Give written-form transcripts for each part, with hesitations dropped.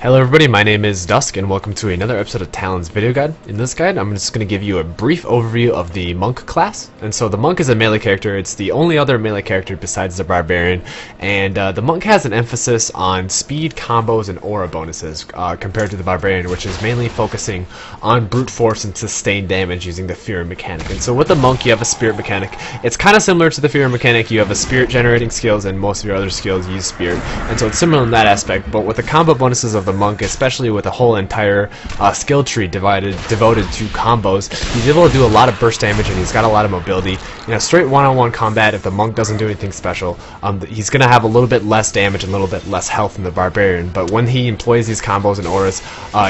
Hello everybody, my name is Dusk and welcome to another episode of Talon's video guide. In this guide, I'm just going to give you a brief overview of the Monk class. And so the Monk is a melee character. It's the only other melee character besides the Barbarian. And the Monk has an emphasis on speed, combos, and aura bonuses compared to the Barbarian, which is mainly focusing on brute force and sustained damage using the Fear mechanic. And so with the Monk, you have a Spirit mechanic. It's kind of similar to the Fear mechanic. You have a Spirit generating skills and most of your other skills use Spirit. And so it's similar in that aspect, but with the combo bonuses of the Monk, especially with a whole entire skill tree devoted to combos, he's able to do a lot of burst damage and he's got a lot of mobility. In a straight one-on-one combat, if the Monk doesn't do anything special, he's going to have a little bit less damage and a little bit less health than the Barbarian, but when he employs these combos and auras,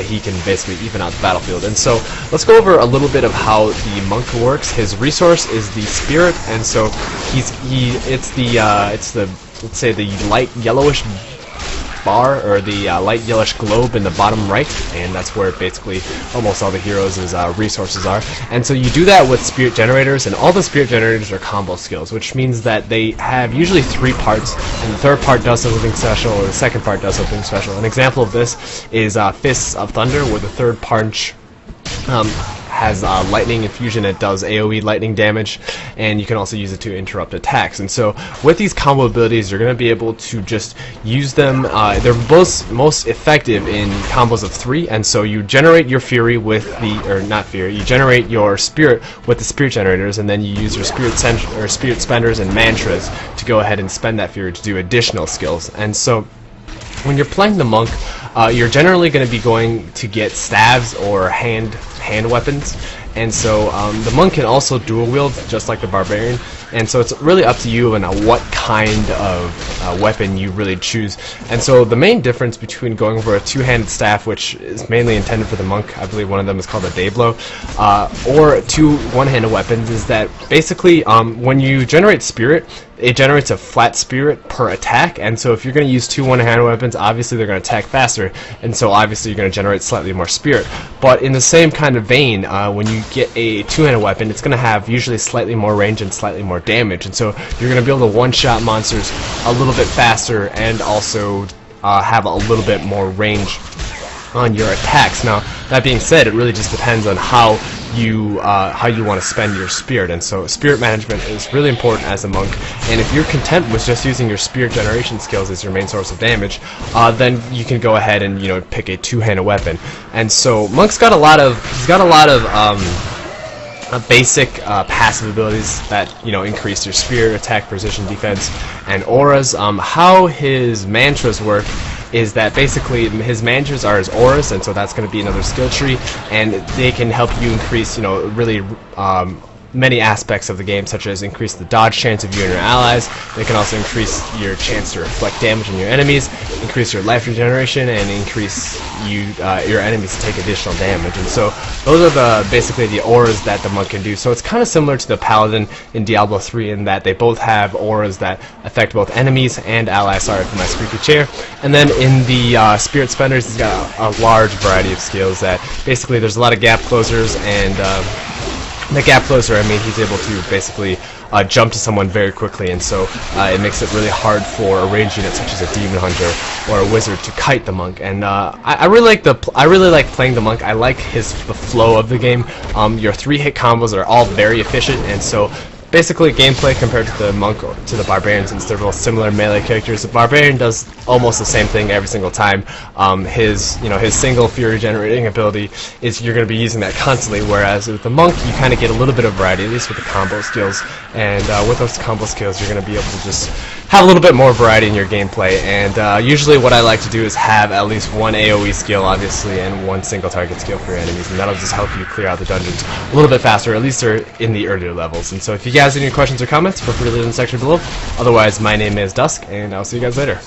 he can basically even out the battlefield. And so let's go over a little bit of how the Monk works. His resource is the Spirit, and so it's the let's say the light yellowish bar, or the light yellowish globe in the bottom right, and that's where basically almost all the heroes' resources are. And so you do that with Spirit generators, and all the Spirit generators are combo skills, which means that they have usually 3 parts, and the third part does something special, or the second part does something special. An example of this is Fists of Thunder, where the third punch has lightning infusion. It does AoE lightning damage, and you can also use it to interrupt attacks. And so with these combo abilities, you're going to be able to just use them. They're most effective in combos of 3, and so you generate your Fury with you generate your Spirit with the Spirit generators, and then you use your Spirit spenders and mantras to go ahead and spend that Fury to do additional skills. And so when you're playing the Monk, you're generally going to be going to get staves or hand weapons, and so the Monk can also dual wield just like the Barbarian, and so it's really up to you and what kind of weapon you really choose. And so the main difference between going for a two-handed staff, which is mainly intended for the Monk, I believe one of them is called a Diablo, or 2 one-handed weapons, is that basically when you generate Spirit, it generates a flat Spirit per attack, and so if you're going to use 2 one-handed weapons, obviously they're going to attack faster, and so obviously you're going to generate slightly more Spirit. But in the same kind of vein, when you get a two-handed weapon, it's going to have usually slightly more range and slightly more damage, and so you're going to be able to one-shot monsters a little bit faster and also have a little bit more range on your attacks. Now, that being said, it really just depends on how you want to spend your Spirit, and so Spirit management is really important as a Monk. And if you're content with just using your Spirit generation skills as your main source of damage, then you can go ahead and pick a two-handed weapon. And so Monk's got a lot of basic passive abilities that increase your Spirit, attack, precision, defense, and auras. How his mantras work is that basically his mantras are his auras, and so that's going to be another skill tree, and they can help you increase really many aspects of the game, such as increase the dodge chance of you and your allies. They can also increase your chance to reflect damage on your enemies, increase your life regeneration, and increase your enemies to take additional damage. And so those are basically the auras that the Monk can do. So it's kind of similar to the Paladin in Diablo 3 in that they both have auras that affect both enemies and allies. Sorry for my squeaky chair. And then in the Spirit Spenders, he's got a large variety of skills that basically there's a lot of gap closers, and the gap closer, I mean, he's able to basically jump to someone very quickly, and so it makes it really hard for a ranged unit such as a Demon Hunter or a Wizard to kite the Monk. And I really like playing the Monk. I like the flow of the game. Your 3-hit combos are all very efficient, and so basically gameplay compared to the Monk or to the Barbarian, since they're both similar melee characters, the Barbarian does almost the same thing every single time. His single Fury generating ability is you're going to be using that constantly, whereas with the Monk you kind of get a little bit of variety, at least with the combo skills. And with those combo skills, you're going to be able to just have a little bit more variety in your gameplay. And usually what I like to do is have at least 1 AoE skill, obviously, and 1 single target skill for your enemies, and that'll just help you clear out the dungeons a little bit faster, at least they're in the earlier levels. And so if you guys have any questions or comments, feel free to leave in the section below. Otherwise, my name is Dusk, and I'll see you guys later.